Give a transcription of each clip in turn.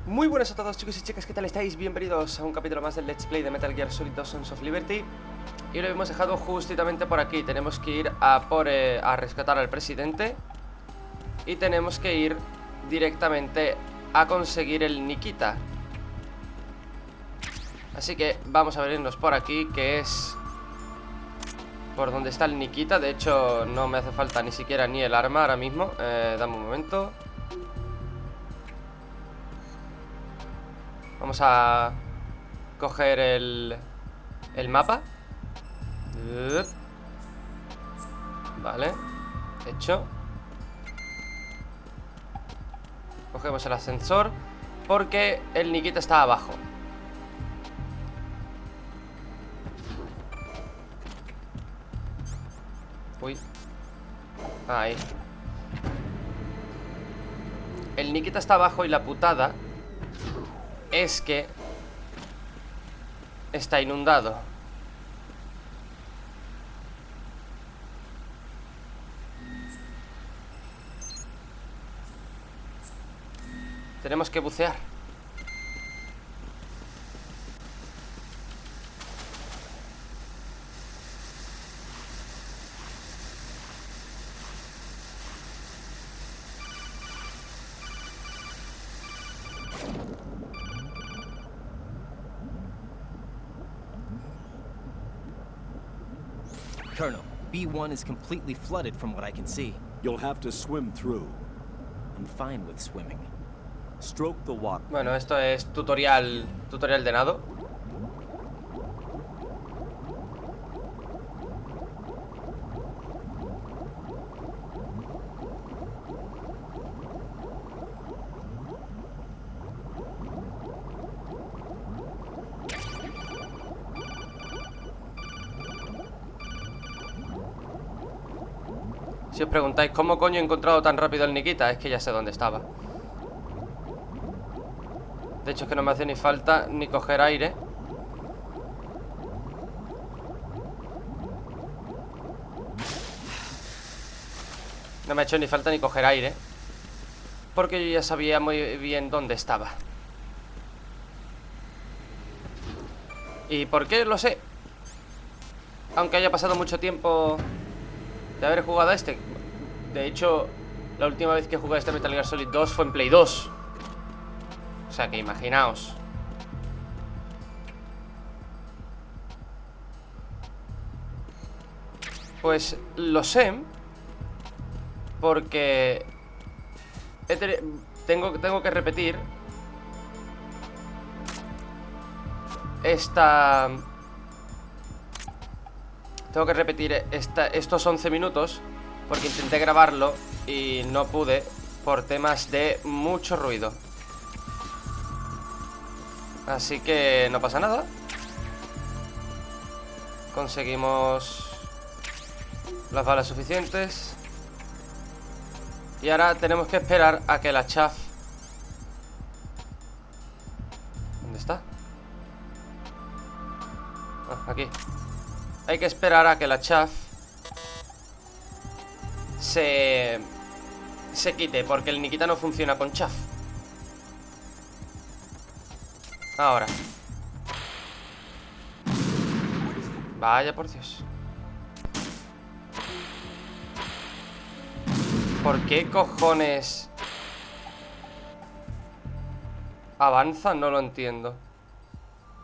Muy buenas a todos, chicos y chicas, ¿qué tal estáis? Bienvenidos a un capítulo más del Let's Play de Metal Gear Solid 2 Sons of Liberty. Y lo hemos dejado justamente por aquí. Tenemos que ir a rescatar al presidente. Y tenemos que ir directamente a conseguir el Nikita. Así que vamos a venirnos por aquí, que es por donde está el Nikita. De hecho, no me hace falta ni siquiera ni el arma ahora mismo. Dame un momento. Vamos a coger el mapa. Vale, hecho. Cogemos el ascensor porque el Nikita está abajo. Uy. Ahí. El Nikita está abajo y la putada es que está inundado. Tenemos que bucear. Colonel, B1 is completely flooded from what I can see. You'll have to swim through. I'm fine with swimming. Stroke the water. Bueno, esto es tutorial de nado. Si os preguntáis cómo coño he encontrado tan rápido el Nikita, es que ya sé dónde estaba. De hecho es que no me hace ni falta ni coger aire. No me ha hecho ni falta ni coger aire, porque yo ya sabía muy bien dónde estaba. ¿Y por qué? Lo sé. Aunque haya pasado mucho tiempo de haber jugado a este. De hecho, la última vez que jugué a este Metal Gear Solid 2 fue en Play 2. O sea que imaginaos. Pues lo sé porque tengo que repetir estos 11 minutos porque intenté grabarlo y no pude por temas de mucho ruido. Así que no pasa nada. Conseguimos las balas suficientes. Y ahora tenemos que esperar a que la chaff... ¿Dónde está? Ah, aquí. Hay que esperar a que la chaff se quite, porque el Nikita no funciona con chaff. Ahora. Vaya por Dios. ¿Por qué cojones avanza? No lo entiendo.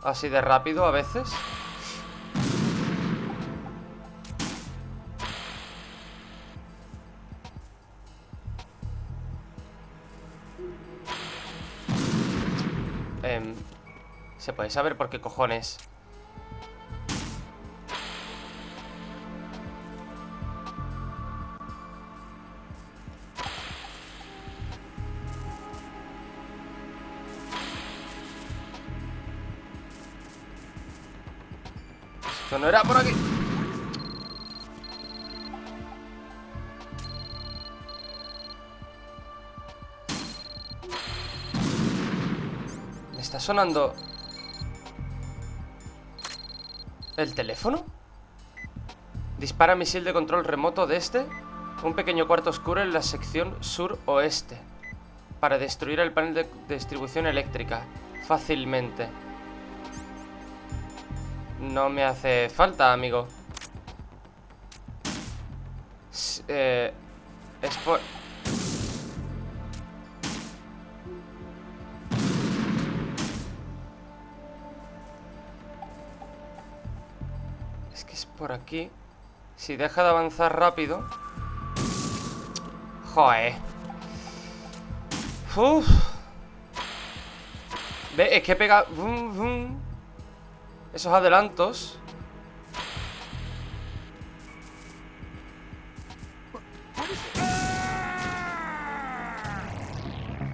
Así de rápido a veces. ¿Se puede saber por qué cojones? Esto no era por aquí. Me está sonando ¿el teléfono? Dispara misil de control remoto desde un pequeño cuarto oscuro en la sección suroeste. para destruir el panel de distribución eléctrica fácilmente. No me hace falta, amigo. Es por... Es que es por aquí. Si deja de avanzar rápido... Joder. Uf. Ve, es que pega... Esos adelantos.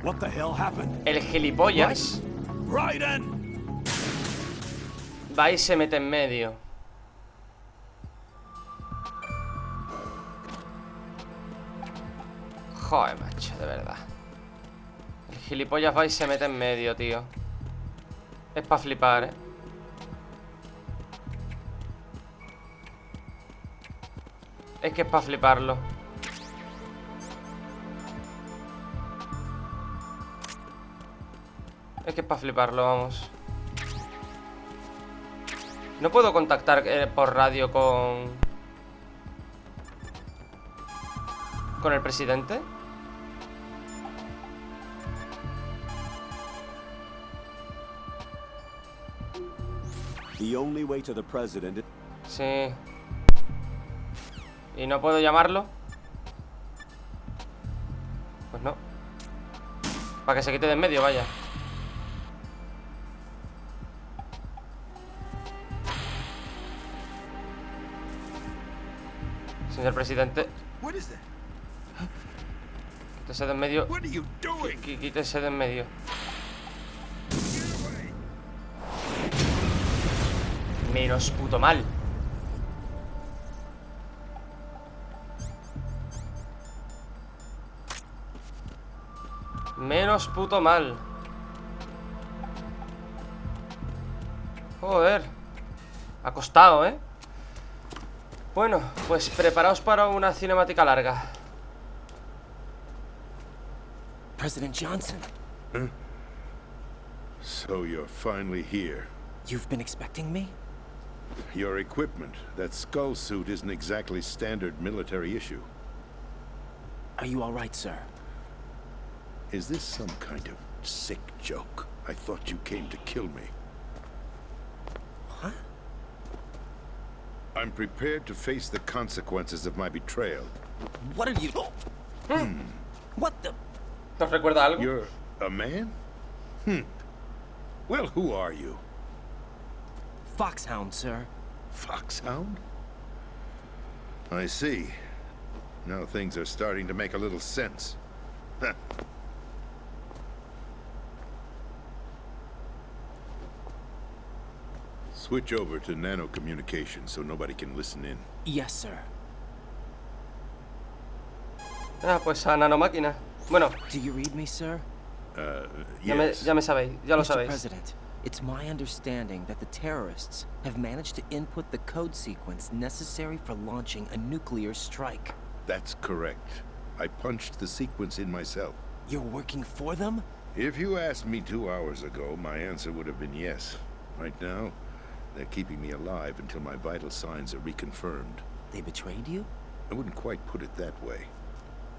What the hell happened? El gilipollas Raiden! va y se mete en medio. Joder, macho, de verdad. El gilipollas va y se mete en medio, tío. Es para flipar, Es que es para fliparlo. Es que es para fliparlo, vamos. No puedo contactar por radio con el presidente. The only way to the president. Sí. ¿Y no puedo llamarlo? Pues no. Para que se quite de en medio, vaya. Señor presidente. Quítese de en medio. Quítese de en medio. Menos puto mal. Menos puto mal. Joder. Ha costado, ¿eh? Bueno, pues preparaos para una cinemática larga. President Johnson, So you're finally here. you've been expecting me? Your equipment, that skull suit isn't exactly standard military issue. Are you all right, sir? Is this some kind of sick joke? I thought you came to kill me. What? I'm prepared to face the consequences of my betrayal. What are you... What the... ¿Te recuerda algo? You're a man? Well, who are you? Foxhound, sir. Foxhound? I see. Now things are starting to make a little sense. Switch over to nano communication so nobody can listen in. Yes, sir. Ah, pues a nanomáquina. Bueno, Do you read me, sir? Yes. ya me sabéis, ya lo Mr. sabéis. President, it's my understanding that the terrorists have managed to input the code sequence necessary for launching a nuclear strike. That's correct. I punched the sequence in myself. You're working for them? If you asked me 2 hours ago, my answer would have been yes. Right now, they're keeping me alive until my vital signs are reconfirmed. They betrayed you? I wouldn't quite put it that way.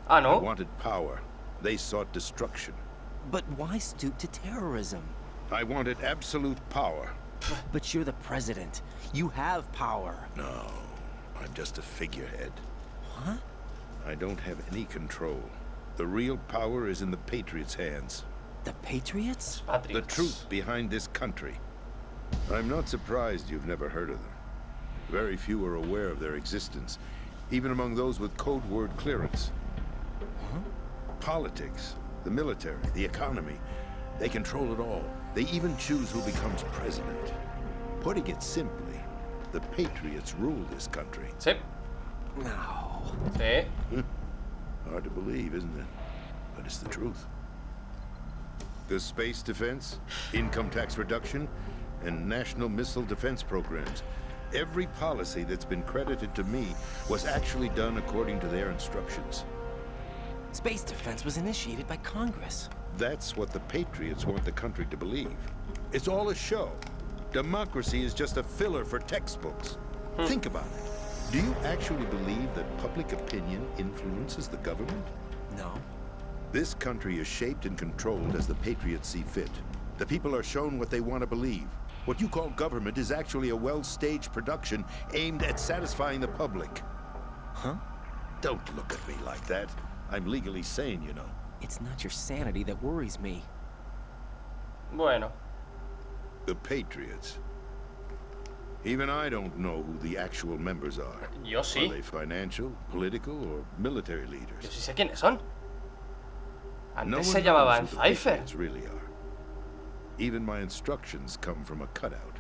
Ah, I ¿no? wanted power. They sought destruction. But why stoop to terrorism? I wanted absolute power. But you're the president. You have power. No, I'm just a figurehead. What? I don't have any control. The real power is in the Patriots' hands. The Patriots? The Patriots. truth behind this country. I'm not surprised you've never heard of them. Very few are aware of their existence, even among those with code word clearance. Huh? Politics, the military, the economy, they control it all. They even choose who becomes president. Putting it simply, the Patriots rule this country. Sí, No. sí. Hard to believe, isn't it? But it's the truth. The space defense, income tax reduction, and national missile defense programs. Every policy that's been credited to me was actually done according to their instructions. Space defense was initiated by Congress. That's what the Patriots want the country to believe. It's all a show. Democracy is just a filler for textbooks. Think about it. Do you actually believe that public opinion influences the government? No. This country is shaped and controlled as the Patriots see fit. The people are shown what they want to believe. What you call government is actually a well-staged production aimed at satisfying the public. Huh? Don't look at me like that. I'm legally sane, you know. It's not your sanity that worries me. Bueno. The Patriots. Even I don't know who the actual members are. Yo sí. Are they financial, political, or military Yo leaders? sí sé quiénes son. No Antes one se llamaban knows who the Pfeiffer. Patriots really are. Even my instructions come from a cutout.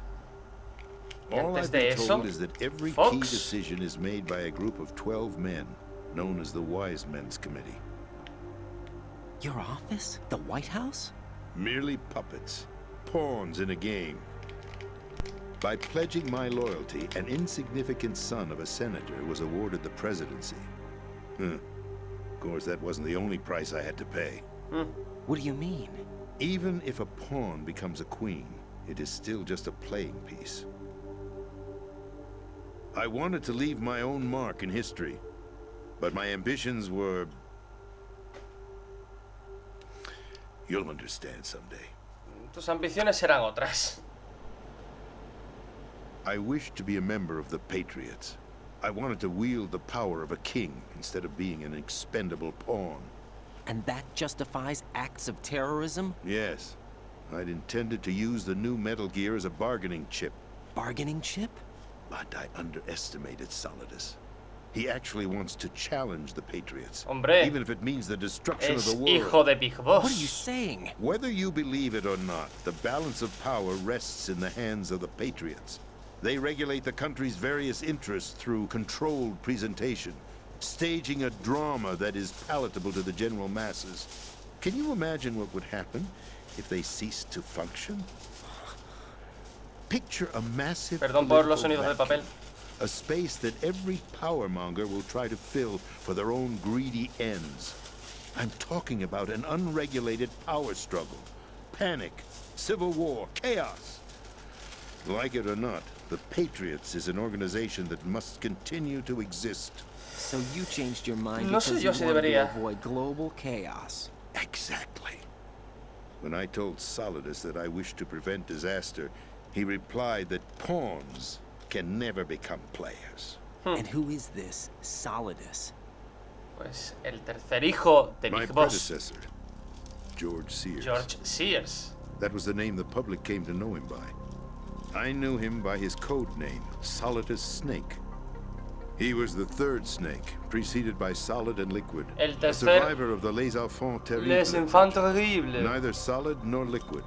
Y All antes I've de been eso, told is that every key Fox. decision is made by a group of 12 men, known as the Wise Men's Committee. Your office? The White House? Merely puppets, pawns in a game. By pledging my loyalty, an insignificant son of a senator was awarded the presidency. Of course, that wasn't the only price I had to pay. What do you mean? Even if a pawn becomes a queen, it is still just a playing piece. I wanted to leave my own mark in history, but my ambitions were... You'll understand someday. Tus ambiciones serán otras. I wished to be a member of the Patriots. I wanted to wield the power of a king instead of being an expendable pawn. And that justifies acts of terrorism? Yes, I'd intended to use the new Metal Gear as a bargaining chip. Bargaining chip? But I underestimated Solidus. He actually wants to challenge the Patriots. Hombre, even if it means the destruction of es the world. hijo de Big Boss. What are you saying? Whether you believe it or not, the balance of power rests in the hands of the Patriots. They regulate the country's various interests through controlled presentation, staging a drama that is palatable to the general masses. Can you imagine what would happen if they ceased to function? Picture a massive Perdón por los political sonidos de papel. vacuum, a space that every powermonger will try to fill for their own greedy ends. I'm talking about an unregulated power struggle, panic, civil war, chaos. Like it or not, the Patriots is an organization that must continue to exist. So you changed your mind No because sé you yo si wanted debería. to avoid global chaos. Exactly. When I told Solidus that I wished to prevent disaster, he replied that pawns can never become players. And who is this Solidus? Pues el tercer hijo de My Big Boss, predecessor, George Sears. George Sears. That was the name the public came to know him by. I knew him by his code name, Solidus Snake. He was the third snake, preceded by Solid and Liquid. El A tercer, survivor of the Les Enfants Les Terribles. Enfants Terribles. Neither solid nor liquid.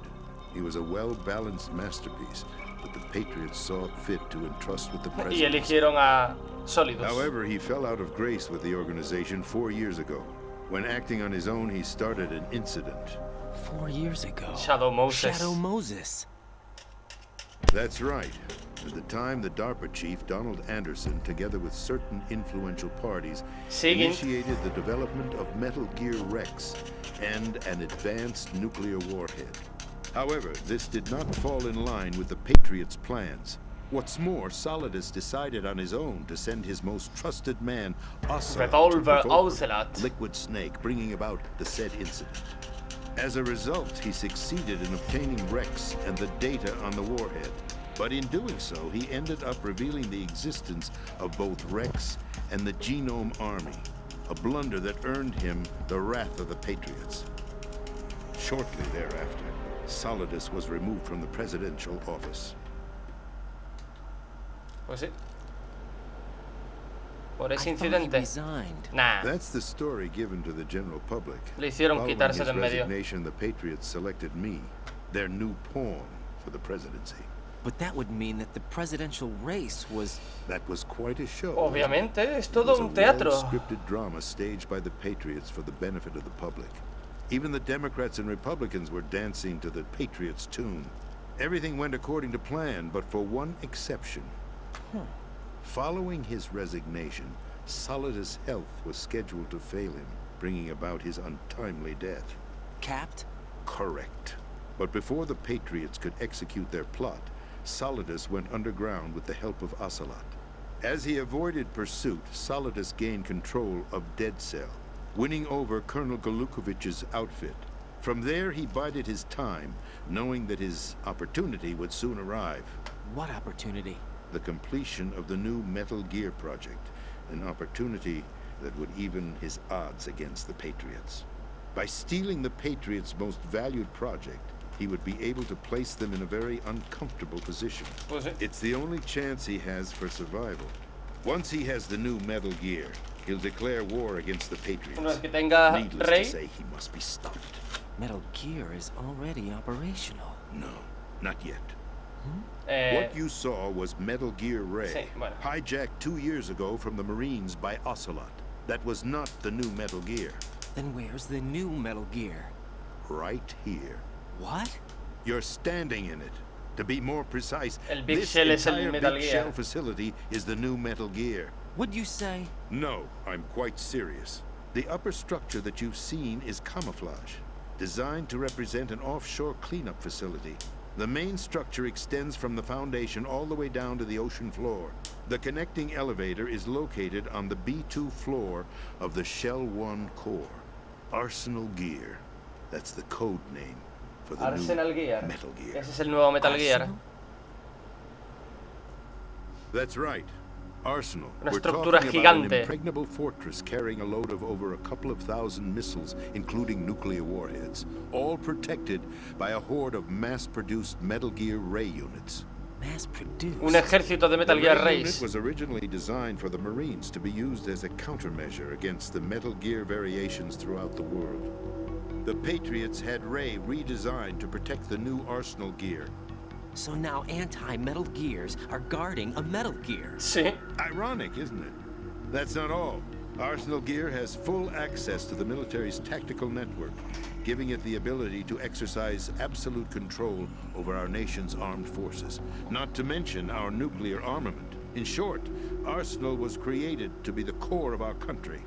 He was a well-balanced masterpiece that the Patriots saw fit to entrust with the Y president. eligieron a Sólidos. However, he fell out of grace with the organization 4 years ago. When acting on his own, he started an incident. 4 years ago. Shadow Moses. Shadow Moses. That's right. At the time, the DARPA chief, Donald Anderson, together with certain influential parties, Siguiente. initiated the development of Metal Gear Rex and an advanced nuclear warhead. However, this did not fall in line with the Patriots' plans. What's more, Solidus decided on his own to send his most trusted man, Ocelot, to Revolver provoke Ocelot. Liquid Snake, bringing about the said incident. As a result, he succeeded in obtaining Rex and the data on the warhead. But in doing so, he ended up revealing the existence of both Rex and the Genome Army, a blunder that earned him the wrath of the Patriots. Shortly thereafter, Solidus was removed from the presidential office. Pues sí. Por I ese thought he incidente. resigned. Nah. That's the story given to the general public. Le hicieron Following quitarse his de en medio. resignation, the Patriots selected me, their new pawn, for the presidency. But that would mean that the presidential race was... That was quite a show. Obviamente, es It todo was un a teatro. well-scripted drama staged by the Patriots for the benefit of the public. Even the Democrats and Republicans were dancing to the Patriots' tune. Everything went according to plan, but for one exception. Following his resignation, Solidus' health was scheduled to fail him. bringing about his untimely death. Capped? Correct. But before the Patriots could execute their plot, Solidus went underground with the help of Ocelot. As he avoided pursuit, Solidus gained control of Dead Cell, winning over Colonel Golukovich's outfit. From there, he bided his time, knowing that his opportunity would soon arrive. What opportunity? The completion of the new Metal Gear project, an opportunity that would even his odds against the Patriots. By stealing the Patriots' most valued project, he would be able to place them in a very uncomfortable position. It's the only chance he has for survival. Once he has the new Metal Gear, he'll declare war against the Patriots. Needless to say, he must be stopped. Metal Gear is already operational. No, not yet. What you saw was Metal Gear Ray, hijacked 2 years ago from the Marines by Ocelot. That was not the new Metal Gear. Then where's the new Metal Gear? Right here. What? You're standing in it. To be more precise, El Big this Shell es el entire Metal Big Gear. Shell facility is the new Metal Gear. What'd you say? No, I'm quite serious. The upper structure that you've seen is camouflage, designed to represent an offshore cleanup facility. The main structure extends from the foundation all the way down to the ocean floor. The connecting elevator is located on the B2 floor of the Shell 1 core. Arsenal Gear. That's the code name for the Arsenal new Gear. Metal Gear. Ese es el nuevo Metal Gear. That's right. Arsenal. Una We're estructura talking about an gigante. impregnable fortress carrying a load of over a couple of thousand missiles, including nuclear warheads, all protected by a horde of mass-produced Metal Gear Ray units. Mass-produced? Un ejército de Metal The Gear Ray Rays. unit was originally designed for the Marines to be used as a countermeasure against the Metal Gear variations throughout the world. The Patriots had Ray redesigned to protect the new Arsenal Gear. So now anti-Metal Gears are guarding a Metal Gear. Sí. Ironic, isn't it? That's not all. Arsenal Gear has full access to the military's tactical network, giving it the ability to exercise absolute control over our nation's armed forces, not to mention our nuclear armament. In short, Arsenal was created to be the core of our country.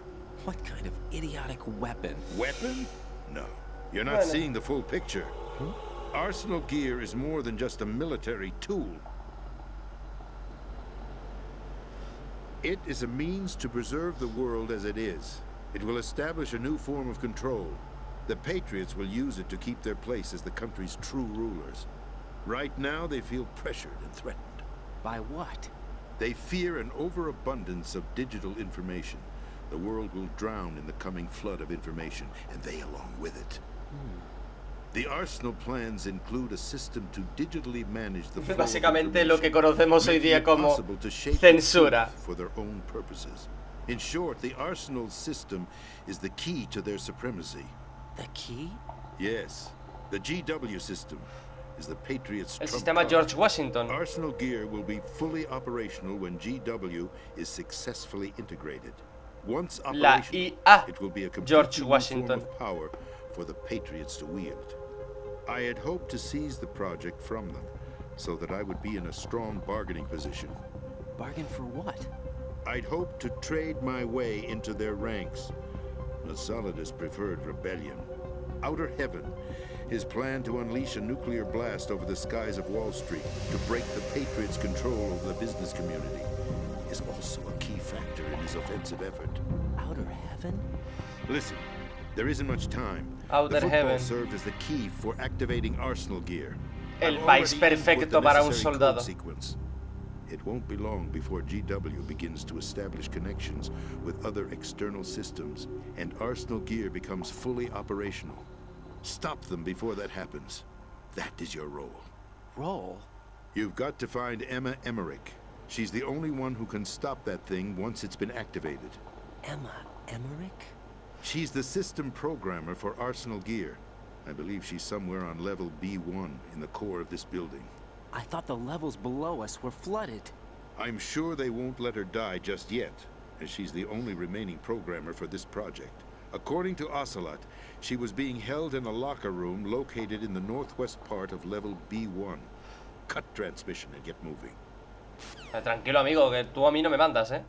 What kind of idiotic weapon? Weapon? No. You're not seeing the full picture. Arsenal Gear is more than just a military tool. It is a means to preserve the world as it is. It will establish a new form of control. The Patriots will use it to keep their place as the country's true rulers. Right now, they feel pressured and threatened. By what? They fear an overabundance of digital information. The world will drown in the coming flood of information, and they along with it. The Arsenal plans include a system to digitally manage the flow of Básicamente lo que information, conocemos hoy making día it como possible to shape the censura. truth for their own purposes. In short, the Arsenal system is the key to their supremacy. The key? Yes, the GW system is the Patriots' El trump sistema card. George Washington. Arsenal Gear will be fully operational when GW is successfully integrated. Once La operational, IA it will be a George completely new Washington. form of power for the Patriots to wield. I had hoped to seize the project from them, so that I would be in a strong bargaining position. Bargain for what? I'd hoped to trade my way into their ranks. But Solidus preferred rebellion. Outer Heaven, his plan to unleash a nuclear blast over the skies of Wall Street to break the Patriots' control over the business community, is also a key factor in his offensive effort. Outer Heaven? Listen, there isn't much time. Outer The football Heaven. served as the key for activating Arsenal Gear. El I've país already input perfecto the para un necessary soldado. code sequence. It won't be long before GW begins to establish connections with other external systems, and Arsenal Gear becomes fully operational. Stop them before that happens. That is your role. Roll? You've got to find Emma Emmerich. She's the only one who can stop that thing once it's been activated. Emma Emmerich? She's the system programmer for Arsenal Gear. I believe she's somewhere on level B1 in the core of this building. I thought the levels below us were flooded. I'm sure they won't let her die just yet, as she's the only remaining programmer for this project. According to Ocelot, she was being held in a locker room located in the northwest part of level B1. Cut transmission and get moving. Tranquilo, amigo, que tú a mí no me mandas, ¿eh?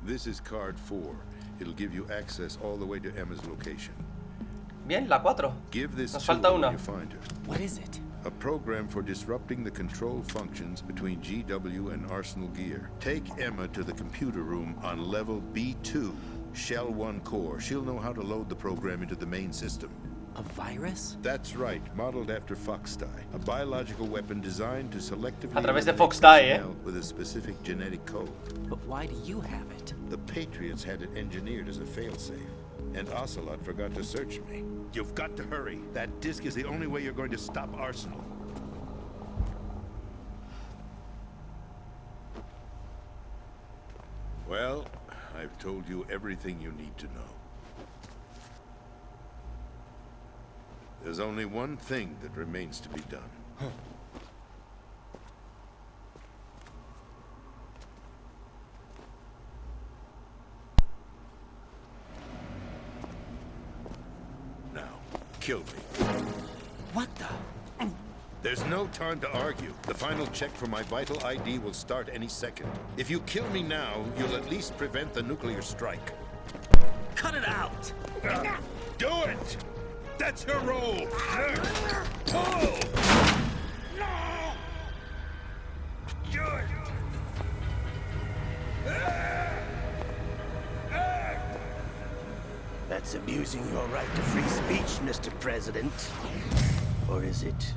This is card 4. It'll give you access all the way to Emma's location. Bien, la 4. Give this Nos to falta her when una. you find her. What is it? A program for disrupting the control functions between GW and Arsenal gear. Take Emma to the computer room on level B2, Shell 1 core. She'll know how to load the program into the main system. A virus? That's right, modeled after Foxdie, a biological weapon designed to selectively A través de eliminate Foxdie, personnel with a specific genetic code. But why do you have it? The Patriots had it engineered as a failsafe, and Ocelot forgot to search me. You've got to hurry. That disk is the only way you're going to stop Arsenal. Well, I've told you everything you need to know. There's only one thing that remains to be done. Now, kill me. What the? There's no time to argue. The final check for my vital ID will start any second. If you kill me now, you'll at least prevent the nuclear strike. Cut it out! Do it! That's your role! Pull! No! Do it! That's abusing your right to free speech, Mr. President. Or is it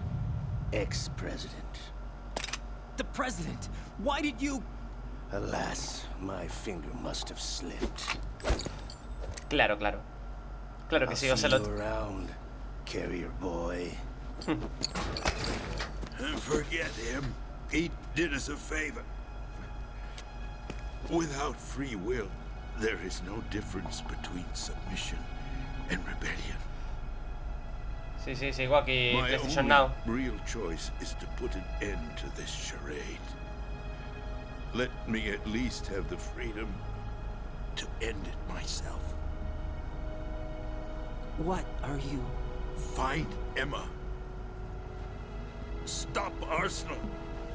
ex-president? The president! Why did you... Alas, my finger must have slipped. Claro, claro. Claro que I'll sí, see Ocelot. you around, carrier boy. Forget him. He did us a favor. Without free will, there is no difference between submission and rebellion. Sí, sí, sigo aquí My PlayStation only Now. real choice is to put an end to this charade. Let me at least have the freedom to end it myself. What are you... Find Emma. Stop Arsenal.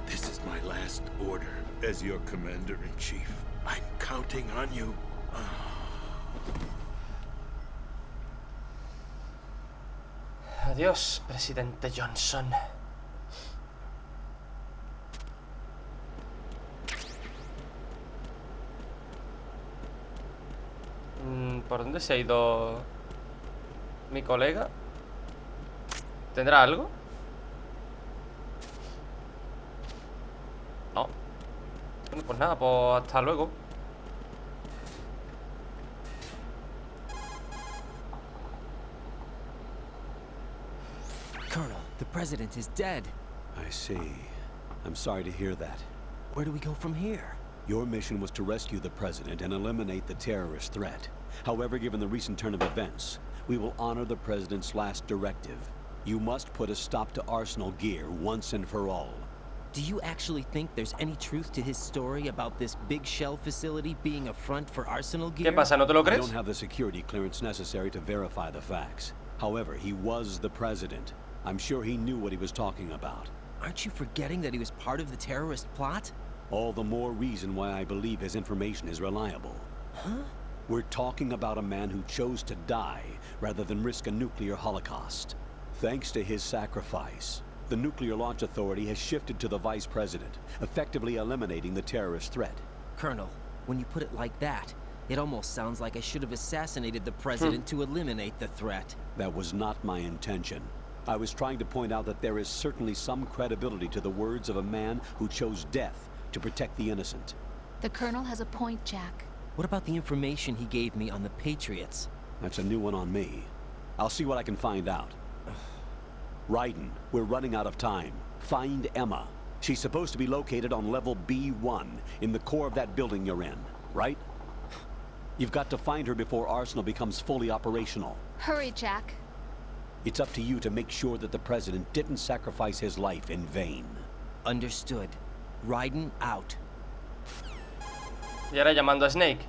This is my last order as your commander-in-chief. I'm counting on you. Adiós, presidente Johnson. ¿Por dónde se ha ido mi colega? ¿Tendrá algo? No. Bueno, pues nada, pues hasta luego. Colonel, the president is dead. I see. I'm sorry to hear that. Where do we go from here? Your mission was to rescue the president and eliminate the terrorist threat. However, given the recent turn of events, we will honor the president's last directive. You must put a stop to Arsenal gear once and for all. Do you actually think there's any truth to his story about this big shell facility being a front for Arsenal gear? ¿Qué pasa? ¿No te lo I crees? don't have the security clearance necessary to verify the facts. However, he was the president. I'm sure he knew what he was talking about. Aren't you forgetting that he was part of the terrorist plot? All the more reason why I believe his information is reliable. Huh? We're talking about a man who chose to die rather than risk a nuclear holocaust. Thanks to his sacrifice, the Nuclear Launch Authority has shifted to the vice president, effectively eliminating the terrorist threat. Colonel, when you put it like that, it almost sounds like I should have assassinated the president to eliminate the threat. That was not my intention. I was trying to point out that there is certainly some credibility to the words of a man who chose death to protect the innocent. The Colonel has a point, Jack. What about the information he gave me on the Patriots? That's a new one on me. I'll see what I can find out. Raiden, we're running out of time. Find Emma. She's supposed to be located on level B1, in the core of that building you're in, right? You've got to find her before Arsenal becomes fully operational. Hurry, Jack. It's up to you to make sure that the president didn't sacrifice his life in vain. Understood. Raiden out. Y ahora llamando a Snake.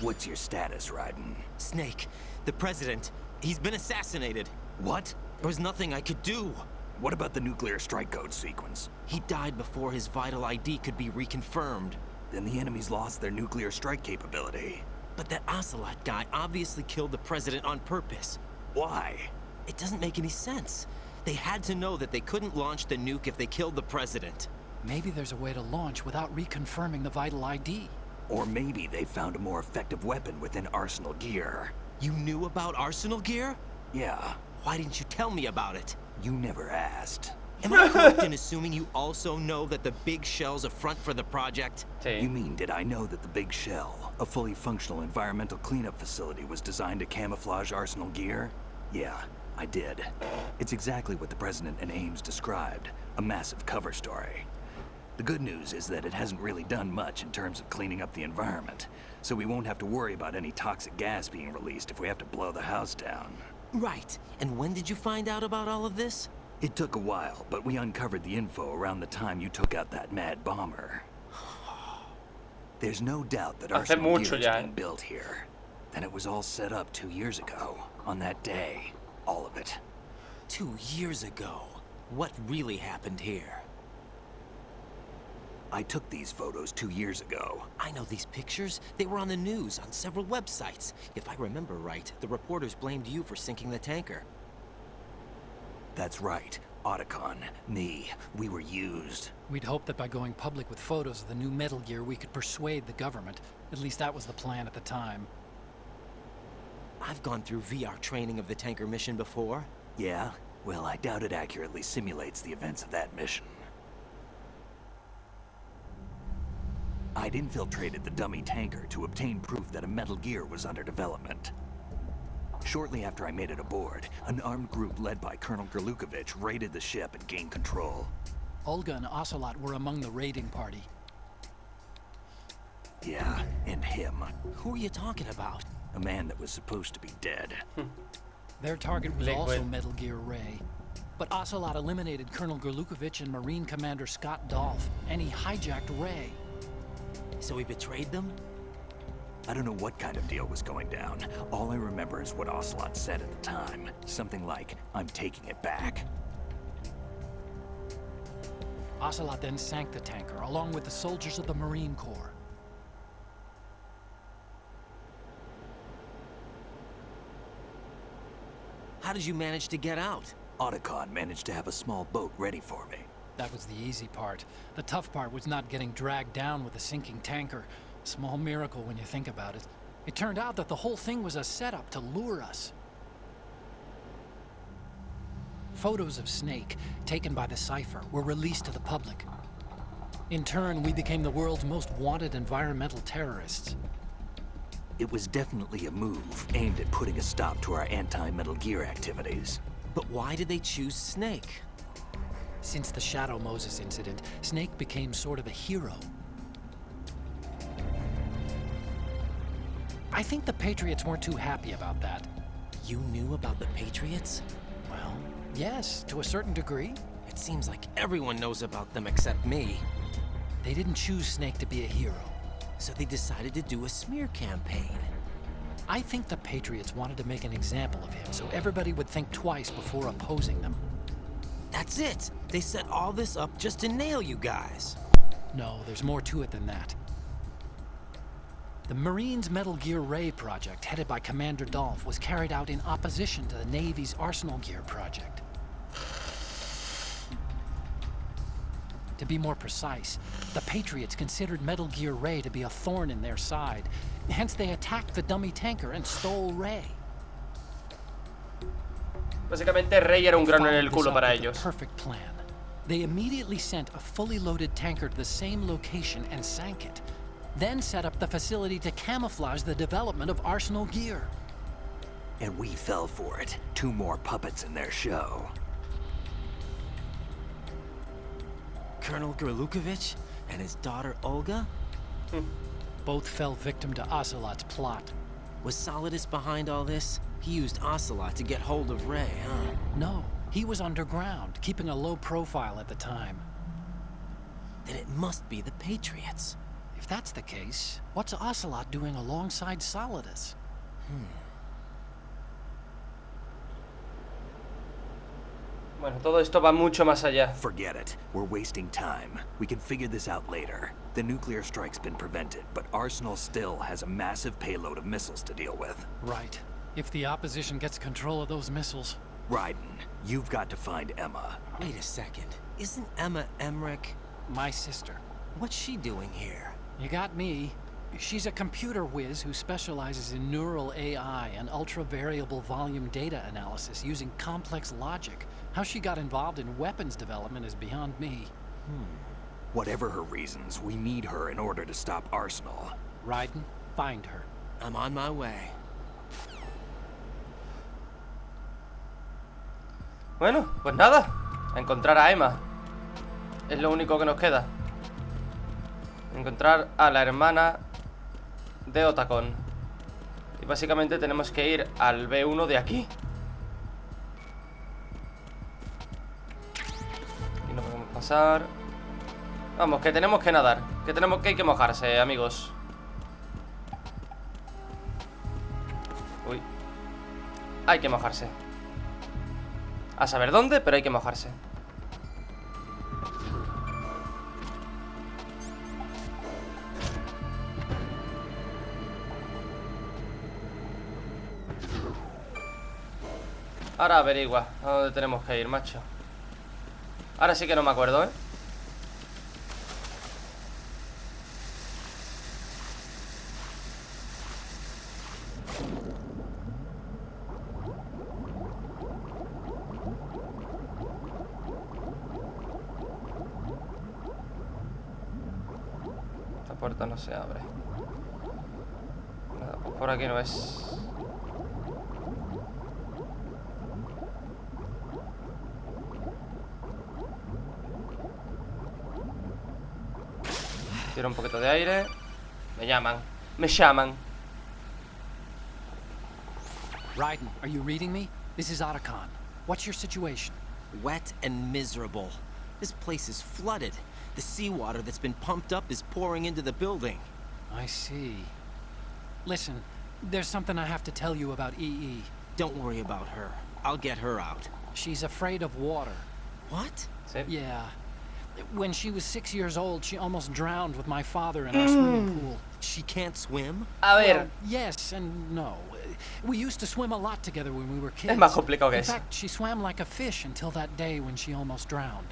What's your status, Raiden? Snake, the president, he's been assassinated. What? There was nothing I could do. What about the nuclear strike code sequence? He died before his vital ID could be reconfirmed. then the enemy's lost their nuclear strike capability. But that Ocelot guy obviously killed the president on purpose. Why? It doesn't make any sense. They had to know that they couldn't launch the nuke if they killed the president. Maybe there's a way to launch without reconfirming the vital ID. Or maybe they found a more effective weapon within Arsenal gear. You knew about Arsenal gear? Yeah, Why didn't you tell me about it? you never asked. Am I correct in assuming you also know that the big shell's a front for the project? Sí. You mean, did I know that the Big Shell, a fully functional environmental cleanup facility, was designed to camouflage Arsenal gear? Yeah, I did. It's exactly what the President and Ames described, a massive cover story. The good news is that it hasn't really done much in terms of cleaning up the environment, so we won't have to worry about any toxic gas being released if we have to blow the house down. Right. And when did you find out about all of this? It took a while, but we uncovered the info around the time you took out that mad bomber. There's no doubt that Hace Arsenal mucho gear is ya, being built here. And it was all set up 2 years ago, on that day. All of it. 2 years ago. What really happened here? I took these photos 2 years ago. I know these pictures. They were on the news, on several websites. If I remember right, the reporters blamed you for sinking the tanker. That's right. Otacon, me, we were used. We'd hoped that by going public with photos of the new Metal Gear, we could persuade the government. At least that was the plan at the time. I've gone through VR training of the tanker mission before. Yeah? Well, I doubt it accurately simulates the events of that mission. I'd infiltrated the dummy tanker to obtain proof that a Metal Gear was under development. Shortly after I made it aboard, an armed group led by Colonel Gerlukovich raided the ship and gained control. Olga and Ocelot were among the raiding party. Yeah, and him. Who are you talking about? A man that was supposed to be dead. Their target was Liquid. also Metal Gear Ray. But Ocelot eliminated Colonel Gerlukovich and Marine Commander Scott Dolph, and he hijacked Ray. So he betrayed them? I don't know what kind of deal was going down. All I remember is what Ocelot said at the time. Something like, I'm taking it back. Ocelot then sank the tanker, along with the soldiers of the Marine Corps. How did you manage to get out? Otacon managed to have a small boat ready for me. That was the easy part. The tough part was not getting dragged down with a sinking tanker. A small miracle when you think about it. It turned out that the whole thing was a setup to lure us. Photos of Snake, taken by the Cypher, were released to the public. In turn, we became the world's most wanted environmental terrorists. It was definitely a move aimed at putting a stop to our anti-Metal Gear activities. But why did they choose Snake? Since the Shadow Moses incident, Snake became sort of a hero. I think the Patriots weren't too happy about that. You knew about the Patriots? Well, yes, to a certain degree. It seems like everyone knows about them except me. They didn't choose Snake to be a hero. So they decided to do a smear campaign. I think the Patriots wanted to make an example of him so everybody would think twice before opposing them. That's it! They set all this up just to nail you guys. No, there's more to it than that. The Marines' Metal Gear Ray project, headed by Commander Dolph, was carried out in opposition to the Navy's Arsenal Gear project. To be more precise, the Patriots considered Metal Gear Ray to be a thorn in their side. Hence, they attacked the dummy tanker and stole Ray. Básicamente Rey era un grano en el culo para ellos. Perfect plan. They immediately sent a fully loaded tanker to the same location and sank it. Then set up the facility to camouflage the development of Arsenal Gear. And we fell for it. 2 more puppets in their show. Colonel Gerlukovich and his daughter Olga? Both fell victim to Ocelot's plot. Was Solidus behind all this? He used Ocelot to get hold of Ray, huh? No, he was underground, keeping a low profile at the time. Then it must be the Patriots. If that's the case, what's Ocelot doing alongside Solidus? Bueno, todo esto va mucho más allá. Forget it. We're wasting time. We can figure this out later. The nuclear strike's been prevented, but Arsenal still has a massive payload of missiles to deal with. Right. If the opposition gets control of those missiles... Raiden, you've got to find Emma. Wait a second. Isn't Emma Emmerich? My sister. What's she doing here? You got me. She's a computer whiz who specializes in neural AI and ultra-variable volume data analysis using complex logic. How she got involved in weapons development is beyond me. Whatever her reasons, we need her in order to stop Arsenal. Raiden, find her. I'm on my way. Bueno, pues nada. A encontrar a Emma. Es lo único que nos queda. Encontrar a la hermana de Otacon. Y básicamente tenemos que ir al B1 de aquí. Y no podemos pasar. Vamos, que tenemos que nadar. Que hay que mojarse, amigos. Uy. Hay que mojarse. A saber dónde, pero hay que mojarse. Ahora averigua a dónde tenemos que ir, macho. Ahora sí que no me acuerdo, ¿eh? Esta puerta no se abre. Nada, pues por aquí no es. Tiro un poquito de aire. Me llaman. Me llaman. Raiden, are you reading me? This is Otacon. What's your situation? Wet and miserable. This place is flooded. The seawater that's been pumped up is pouring into the building. I see. Listen, there's something I have to tell you about EE. Don't worry about her. I'll get her out. She's afraid of water. What? Sí. Yeah. When she was 6 years old, she almost drowned with my father in our swimming pool. She can't swim? A ver. Well, yes and no. We used to swim a lot together when we were kids. Es más complicado que In eso. fact, she swam like a fish until that day when she almost drowned.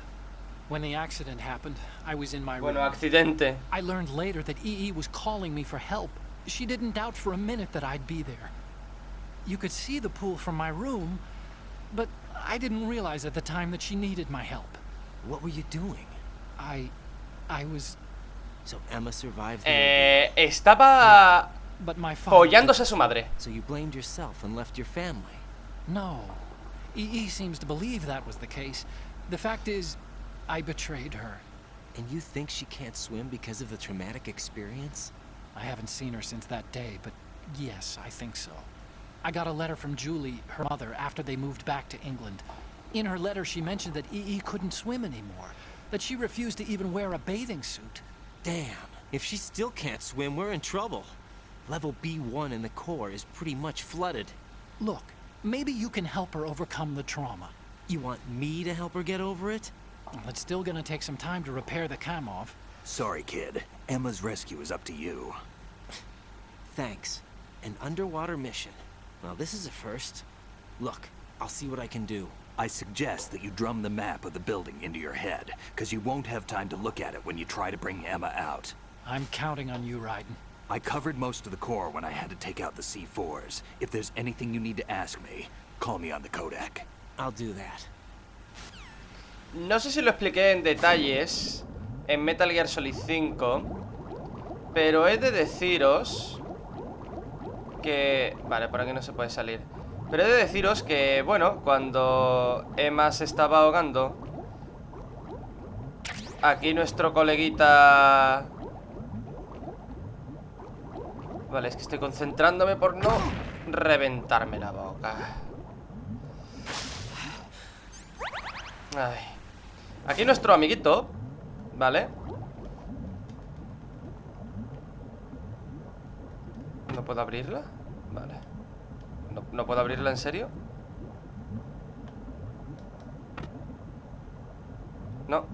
When the accident happened, I was in my room. Bueno, accidente. I learned later that EE was calling me for help. She didn't doubt for a minute that I'd be there. You could see the pool from my room, but I didn't realize at the time that she needed my help. What were you doing? I was... So Emma survived the Estaba But my father... follándose a su madre. So you blamed yourself and left your family? No. EE seems to believe that was the case. The fact is, I betrayed her. And you think she can't swim because of the traumatic experience? I haven't seen her since that day, but yes, I think so. I got a letter from Julie, her mother, after they moved back to England. In her letter, she mentioned that EE couldn't swim anymore, that she refused to even wear a bathing suit. Damn, if she still can't swim, we're in trouble. Level B1 in the core is pretty much flooded. Look, maybe you can help her overcome the trauma. You want me to help her get over it? Well, it's still gonna take some time to repair the Kamov. Sorry, kid. Emma's rescue is up to you. Thanks. An underwater mission. Well, this is a first. Look, I'll see what I can do. I suggest that you drum the map of the building into your head, because you won't have time to look at it when you try to bring Emma out. I'm counting on you, Raiden. I covered most of the core when I had to take out the C4s. If there's anything you need to ask me, call me on the codec. I'll do that. No sé si lo expliqué en detalles en Metal Gear Solid 5, pero he de deciros que... Vale, por aquí no se puede salir. Pero he de deciros que, bueno, cuando Emma se estaba ahogando, aquí nuestro coleguita... Vale, es que estoy concentrándome por no reventarme la boca. Ay. Aquí nuestro amiguito, ¿vale? ¿No puedo abrirla? Vale. ¿No puedo abrirla en serio? No.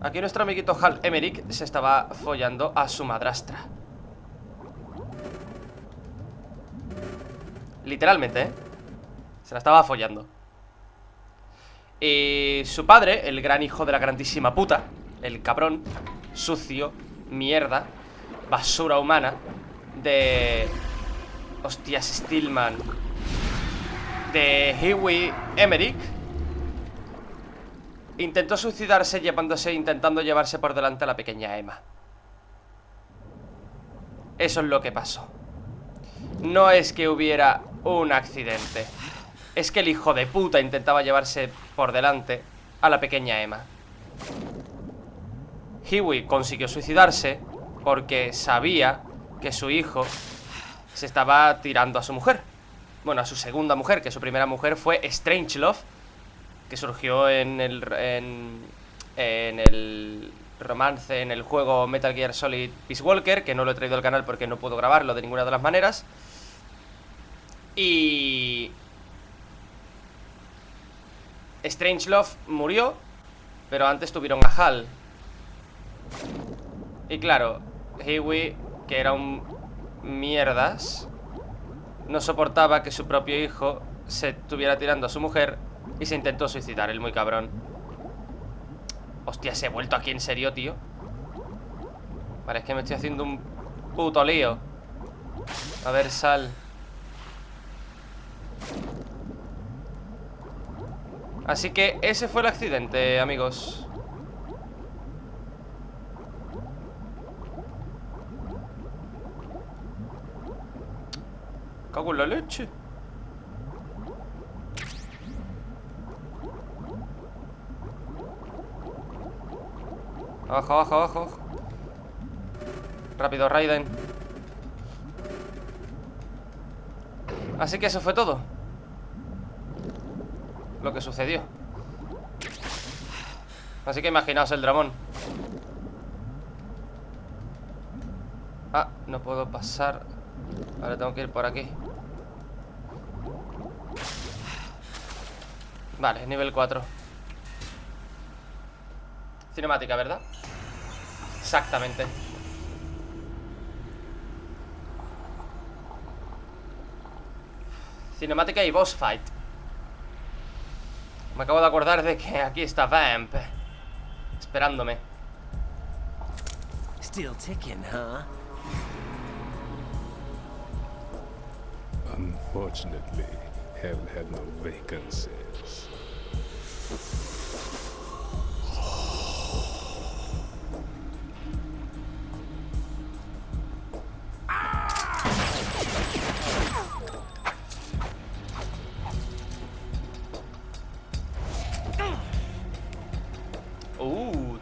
Aquí nuestro amiguito Hal Emmerich se estaba follando a su madrastra. Literalmente, ¿eh? Se la estaba follando. Y su padre, el gran hijo de la grandísima puta, el cabrón, sucio, mierda, basura humana de... Hostias, Stillman, de Huey Emmerich, intentó suicidarse intentando llevarse por delante a la pequeña Emma. Eso es lo que pasó. No es que hubiera un accidente, es que el hijo de puta intentaba llevarse por delante a la pequeña Emma. Huey consiguió suicidarse porque sabía que su hijo se estaba tirando a su mujer. Bueno, a su segunda mujer, que su primera mujer fue Strangelove, que surgió en el romance, en el juego Metal Gear Solid Peace Walker, que no lo he traído al canal porque no puedo grabarlo de ninguna de las maneras. Y... Strangelove murió, pero antes tuvieron a Hal. Y claro, Huey, que era un mierdas, no soportaba que su propio hijo se estuviera tirando a su mujer y se intentó suicidar, el muy cabrón. Hostia, se ha vuelto aquí en serio, tío. Vale, es que me estoy haciendo un puto lío. A ver, sal. Así que ese fue el accidente, amigos. Cago en la leche. Abajo, abajo, abajo. Rápido, Raiden. Así que eso fue todo lo que sucedió. Así que imaginaos el dramón. Ah, no puedo pasar. Ahora tengo que ir por aquí. Vale, nivel 4. Cinemática, ¿verdad? Exactamente. Cinemática y boss fight. Me acabo de acordar de que aquí está Vamp esperándome. Still ticking, huh? Unfortunately, hell had no vacancies.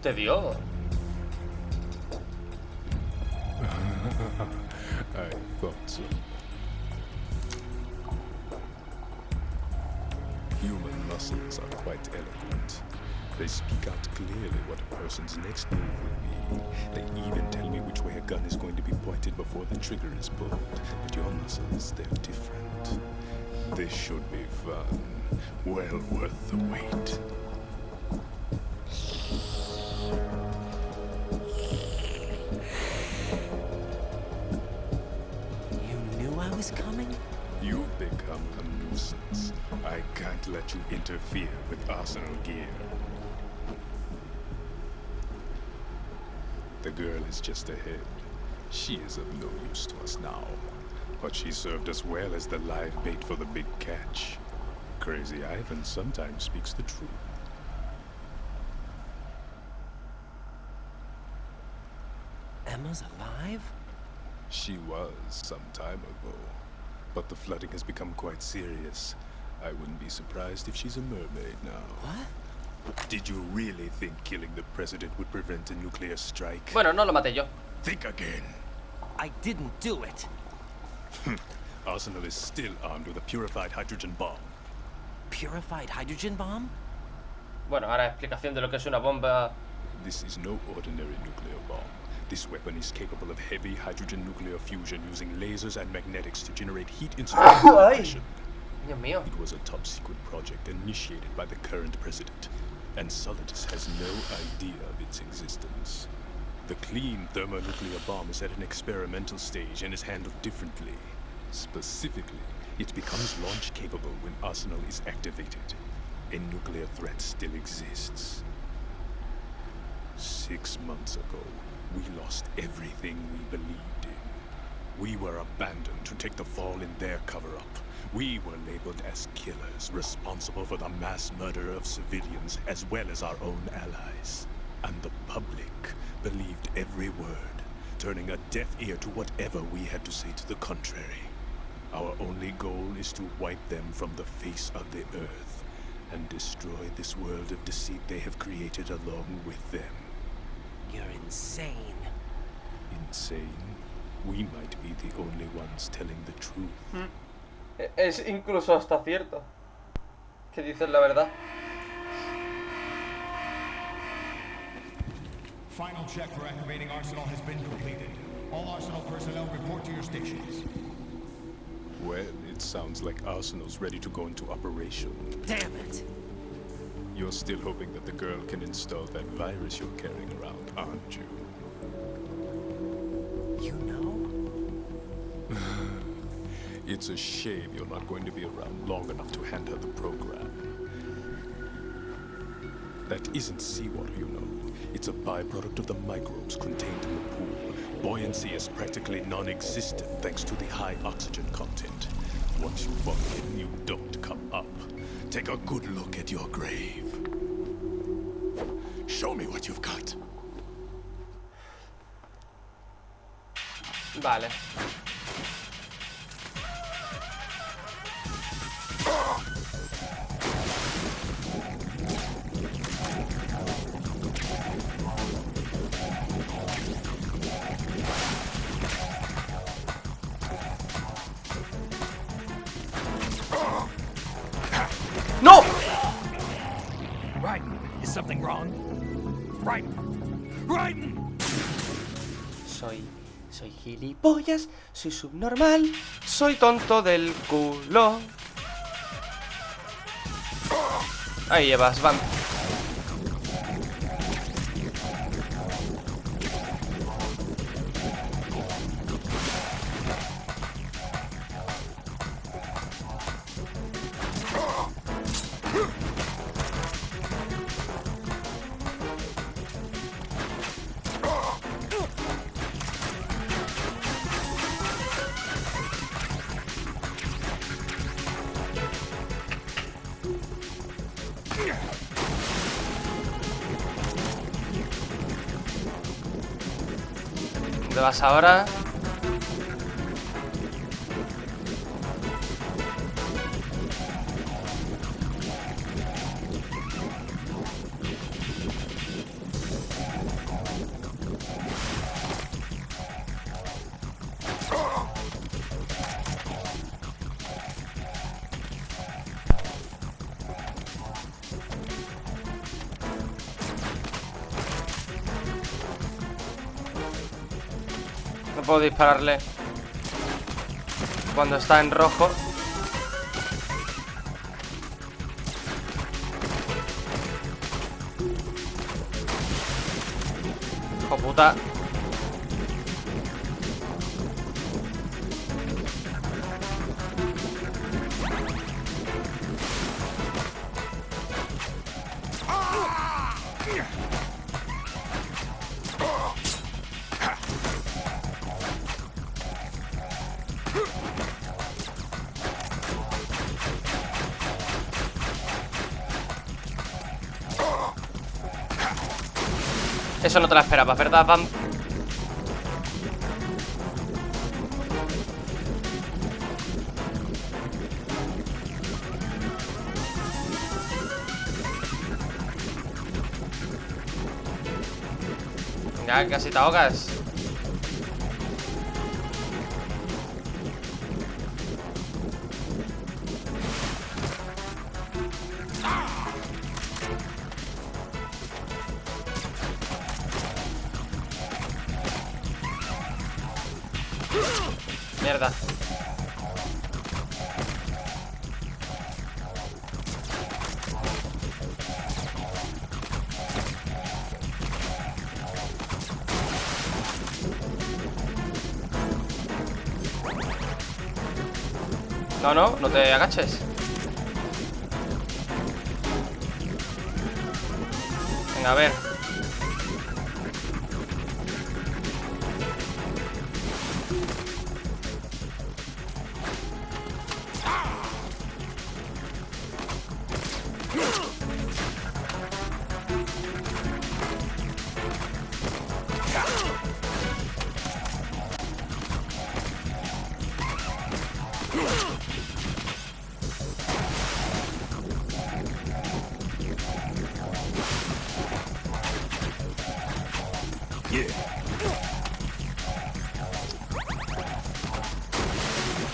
Te dio. I thought so. Human muscles are quite eloquent. They speak out clearly what a person's next move will be. They even tell me which way a gun is going to be pointed before the trigger is pulled. But your muscles, they're different. This should be fun. Well worth the wait. Coming? You've become a nuisance. I can't let you interfere with arsenal gear. The girl is just ahead. She is of no use to us now. But she served us well as the live bait for the big catch. Crazy Ivan sometimes speaks the truth. Emma's alive? She was some time ago, but the flooding has become quite serious. I wouldn't be surprised if she's a mermaid now. What? Did you really think killing the president would prevent a nuclear strike? Bueno, no lo maté yo. Think again. I didn't do it. Arsenal is still armed with a purified hydrogen bomb. Purified hydrogen bomb? Bueno, ahora explicación de lo que es una bomba. This is no ordinary nuclear bomb. This weapon is capable of heavy hydrogen nuclear fusion using lasers and magnetics to generate heat insulated compression. Dios mío. It was a top secret project initiated by the current president. and Solidus has no idea of its existence. The clean thermonuclear bomb is at an experimental stage and is handled differently. Specifically, it becomes launch capable when Arsenal is activated. A nuclear threat still exists. 6 months ago, we lost everything we believed in. We were abandoned to take the fall in their cover-up. We were labeled as killers, responsible for the mass murder of civilians as well as our own allies. And the public believed every word, turning a deaf ear to whatever we had to say to the contrary. Our only goal is to wipe them from the face of the earth and destroy this world of deceit they have created along with them. You're insane. Insane? We might be the only ones telling the truth. Es incluso hasta cierto que dicen la verdad. Final check for activating Arsenal has been completed. All Arsenal personnel report to your stations. Well, it sounds like Arsenal's ready to go into operation. Damn it! You're still hoping that the girl can install that virus you're carrying around, aren't you? You know? It's a shame you're not going to be around long enough to hand her the program. That isn't seawater, you know. It's a byproduct of the microbes contained in the pool. Buoyancy is practically non-existent thanks to the high oxygen content. Once you fall in, you don't come up. Take a good look at your grave. Show me what you've got. Vale. ¡No! Raiden, is something wrong? Raiden! Raiden! Soy gilipollas, soy subnormal, soy tonto del culo. Ahí llevas, Vamp. ¿Dónde vas ahora? No puedo dispararle cuando está en rojo. Hijo puta. Eso no te la esperabas, ¿verdad, Vamp? Ya casi te ahogas. Mierda. No, no, no te agaches. Venga, a ver.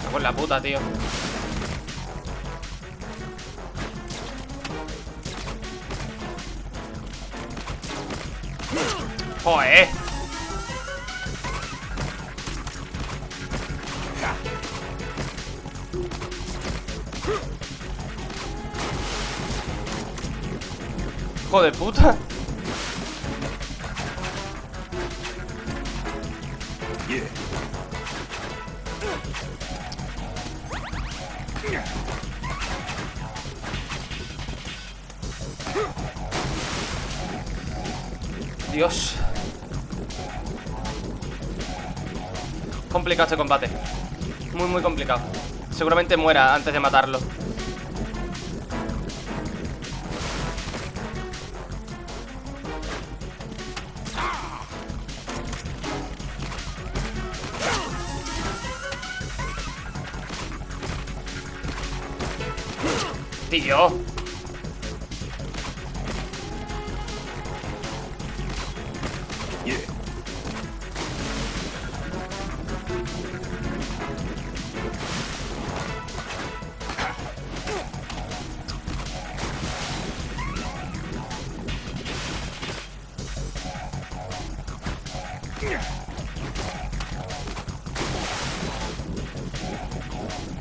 Cago en la puta, tío. ¡Joder! ¡Hijo de puta! Dios. Complicado este combate. Muy, muy complicado. Seguramente muera antes de matarlo. Tío.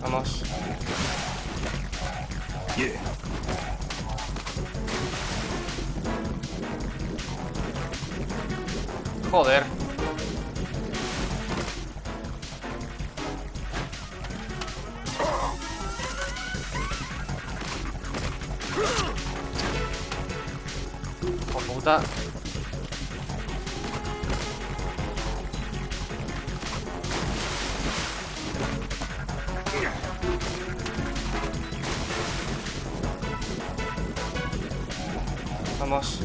Vamos. Joder. Hijo puta. Vamos.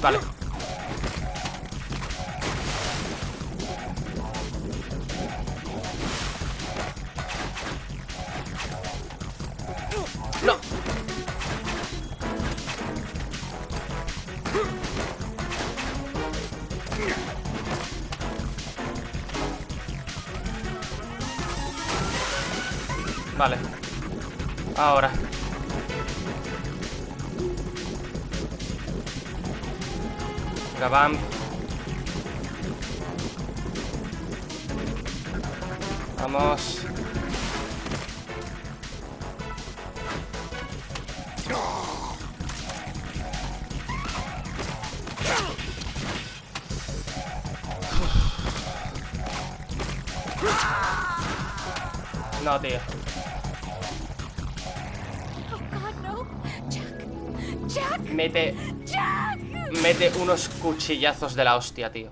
Vale. No. Vale. Ahora. Venga, Vamp. Vamos. No, tío. Mete unos cuchillazos de la hostia, tío.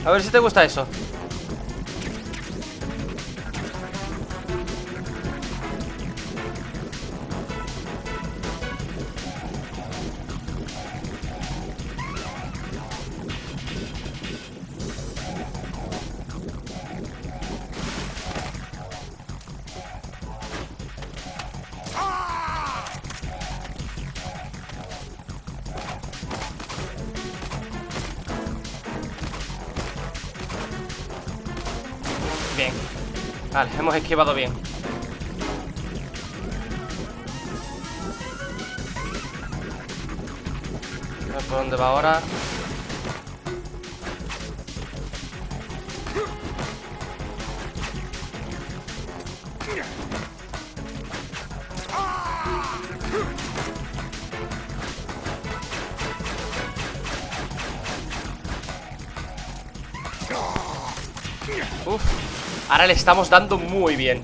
A ver si te gusta eso. Bien. Vale, hemos esquivado bien. A ver por dónde va ahora. Uf, ahora le estamos dando muy bien.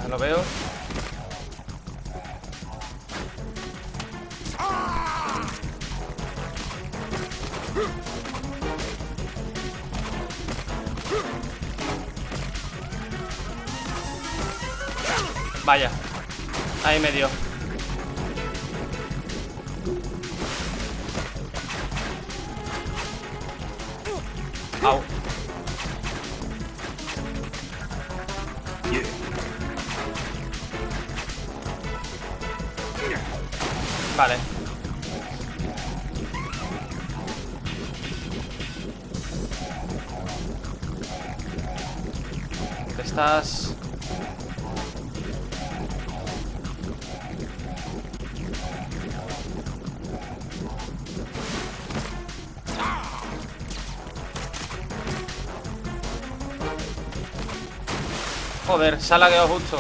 Ya lo veo. Vaya, ahí me dio. Au. Vale. ¿Dónde estás? Joder, se ha lagueado justo.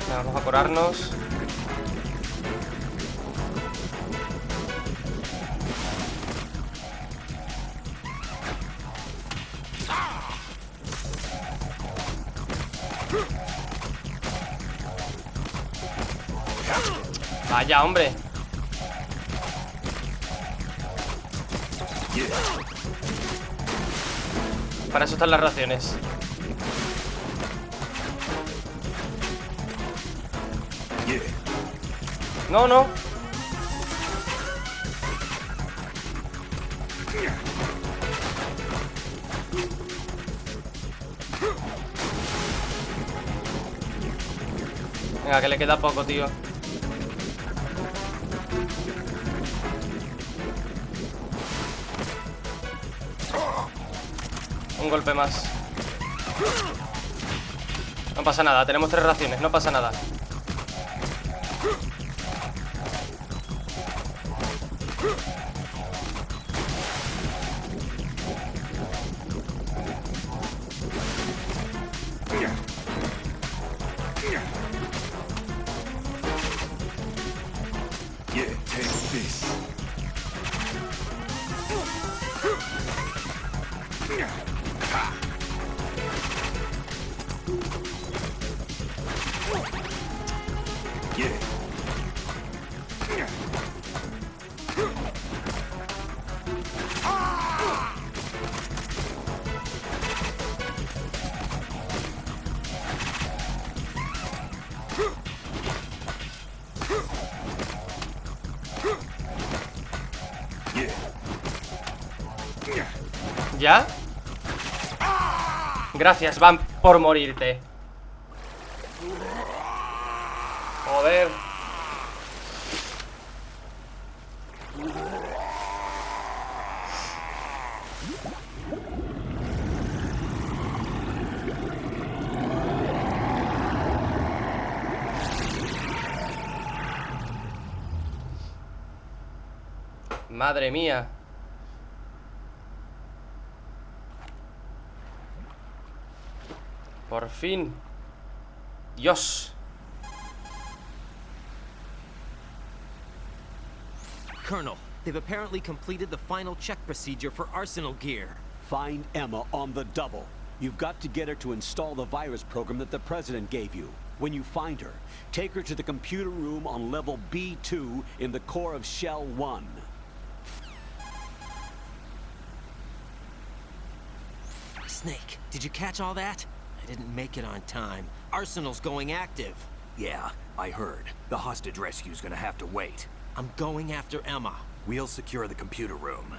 Vamos a curarnos. Vaya, hombre. Para eso están las raciones. No, no. Venga, que le queda poco, tío. Un golpe más. No pasa nada, tenemos 3 raciones, no pasa nada. ¿Ya? Gracias, Vamp, por morirte. Joder. Madre mía. Por fin. Dios. Colonel, they've apparently completed the final check procedure for arsenal gear. Find Emma on the double. You've got to get her to install the virus program that the President gave you. When you find her, take her to the computer room on level B2 in the core of Shell 1. Snake, did you catch all that? I didn't make it on time. Arsenal's going active. Yeah, I heard. The hostage rescue's gonna have to wait. I'm going after Emma. We'll secure the computer room.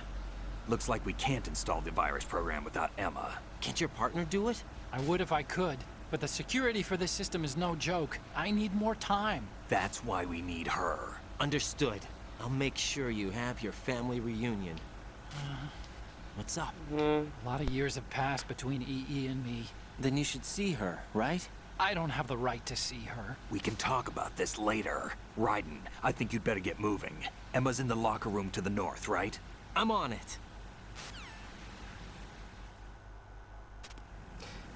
Looks like we can't install the virus program without Emma. Can't your partner do it? I would if I could, but the security for this system is no joke. I need more time. That's why we need her. Understood. I'll make sure you have your family reunion. What's up? A lot of years have passed between EE and me. Then you should see her, right? I don't have the right to see her. We can talk about this later. Raiden, I think you'd better get moving. Emma's in the locker room to the north, right? I'm on it.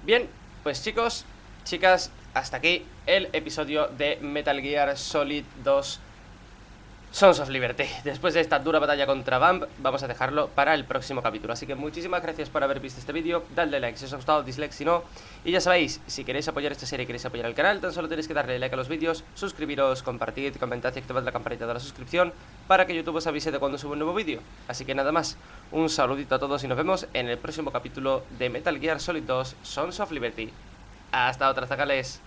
Bien, pues chicos, chicas, hasta aquí el episodio de Metal Gear Solid 2 Sons of Liberty. Después de esta dura batalla contra Vamp, vamos a dejarlo para el próximo capítulo. Así que muchísimas gracias por haber visto este vídeo. Dadle like si os ha gustado, dislike si no. Y ya sabéis, si queréis apoyar esta serie y queréis apoyar el canal, tan solo tenéis que darle like a los vídeos, suscribiros, compartid, comentad y activad la campanita de la suscripción para que YouTube os avise de cuando subo un nuevo vídeo. Así que nada más, un saludito a todos y nos vemos en el próximo capítulo de Metal Gear Solid 2 Sons of Liberty. Hasta otra, zacales.